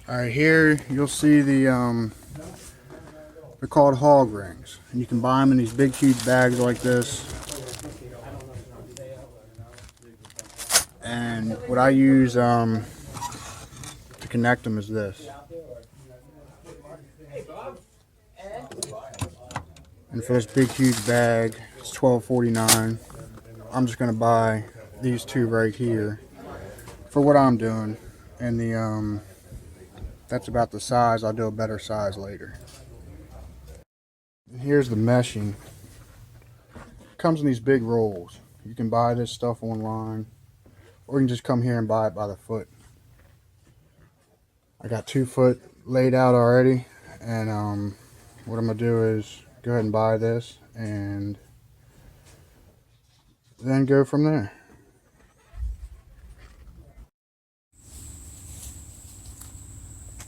Alright, here you'll see they're called hog rings. And you can buy them in these big huge bags like this. And what I use to connect them is this. And for this big huge bag, it's $12.49. I'm just gonna buy these two right here for what I'm doing. And that's about the size. I'll do a better size later. And here's the meshing. It comes in these big rolls. You can buy this stuff online, or you can just come here and buy it by the foot. I got 2 foot laid out already, and what I'm gonna do is go ahead and buy this and then go from there.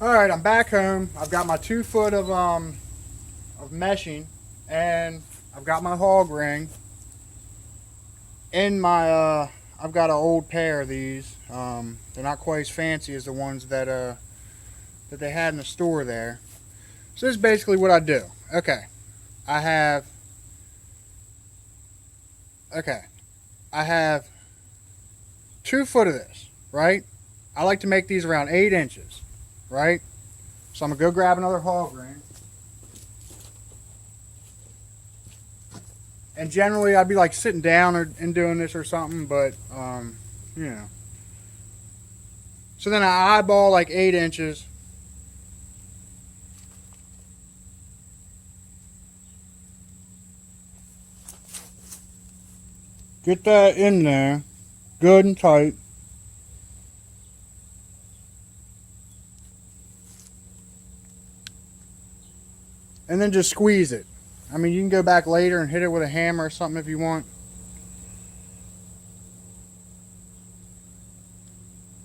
Alright, I'm back home. I've got my 2 foot of meshing, and I've got my hog ring in my I've got an old pair of these. They're not quite as fancy as the ones that they had in the store there. So this is basically what I do. Okay, I have 2 foot of this, right? I like to make these around 8 inches, right? So I'm gonna go grab another hog ring. And generally I'd be like sitting down and doing this or something, but you know. So then I eyeball like 8 inches. Get that in there, good and tight. And then just squeeze it. I mean, you can go back later and hit it with a hammer or something if you want.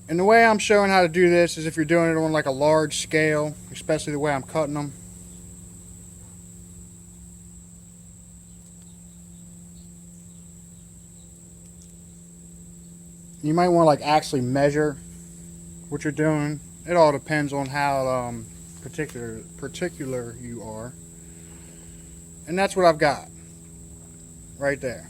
And the way I'm showing how to do this is if you're doing it on like a large scale, especially the way I'm cutting them. You might want to like actually measure what you're doing. It all depends on how particular you are. And that's what I've got right there.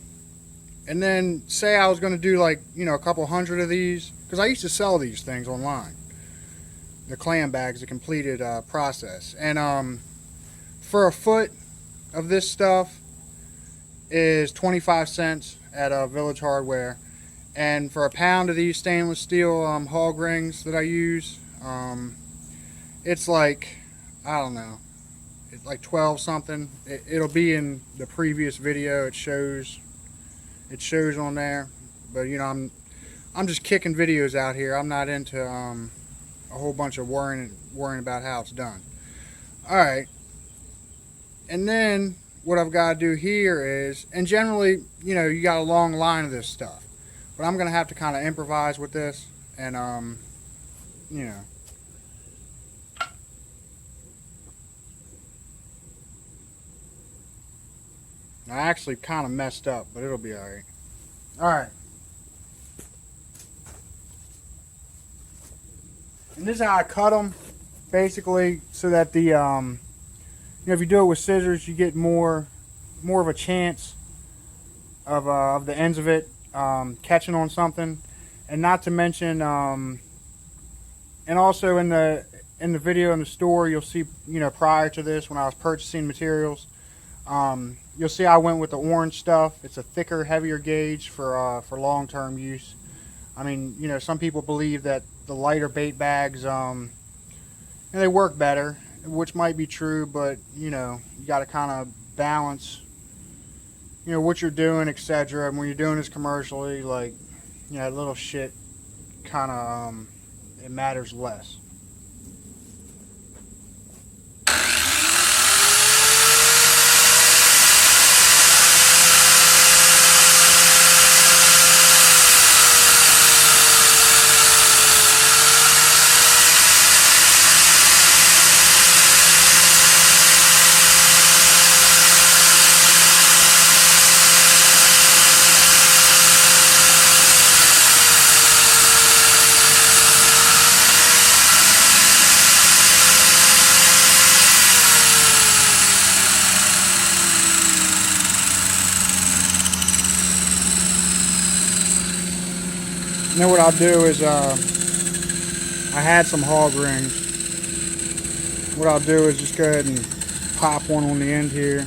And then say I was going to do like, you know, a couple hundred of these, because I used to sell these things online. The clam bags, the completed process. And for a foot of this stuff is 25 cents at Village Hardware. And for a pound of these stainless steel hog rings that I use, it's like, I don't know, it's like 12 something. It'll be in the previous video. It shows on there. But you know, I'm just kicking videos out here. I'm not into a whole bunch of worrying about how it's done. All right, and then what I've got to do here is, and generally, you know, you got a long line of this stuff, but I'm gonna have to kind of improvise with this, and you know. I actually kind of messed up, but it'll be alright. Alright. And this is how I cut them, basically, so that the, you know, if you do it with scissors, you get more of a chance of the ends of it catching on something. And not to mention, and also in the video in the store, you'll see, you know, prior to this, when I was purchasing materials, you'll see I went with the orange stuff. It's a thicker, heavier gauge for long-term use. I mean, you know, some people believe that the lighter bait bags, you know, they work better, which might be true, but you know, you got to kind of balance, you know, what you're doing, etc. And when you're doing this commercially, like, you know, little shit kind of it matters less. And then what I'll do is, I had some hog rings. What I'll do is just go ahead and pop one on the end here.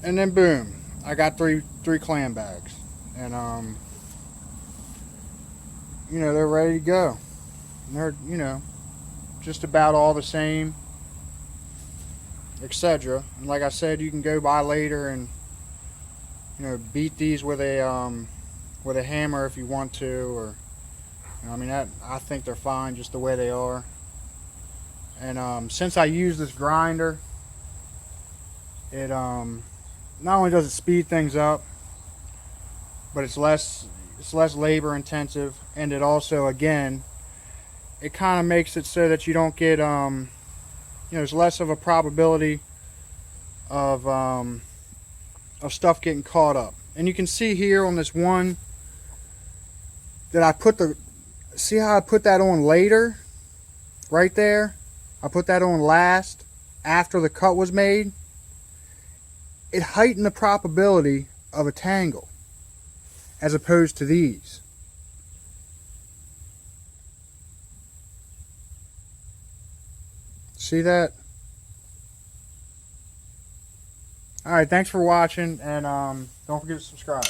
And then boom, I got three clam bags. And they're ready to go. And they're, just about all the same, etc. And like I said, you can go by later and beat these with a hammer if you want to, or I think they're fine just the way they are. And since I use this grinder, it not only does it speed things up, but it's less labor intensive, and it also, again, it kind of makes it so that you don't get there's less of a probability of stuff getting caught up. And you can see here on this one that see how I put that on later, right there. I put that on last after the cut was made. It heightened the probability of a tangle as opposed to these. See that? Alright, thanks for watching, and don't forget to subscribe.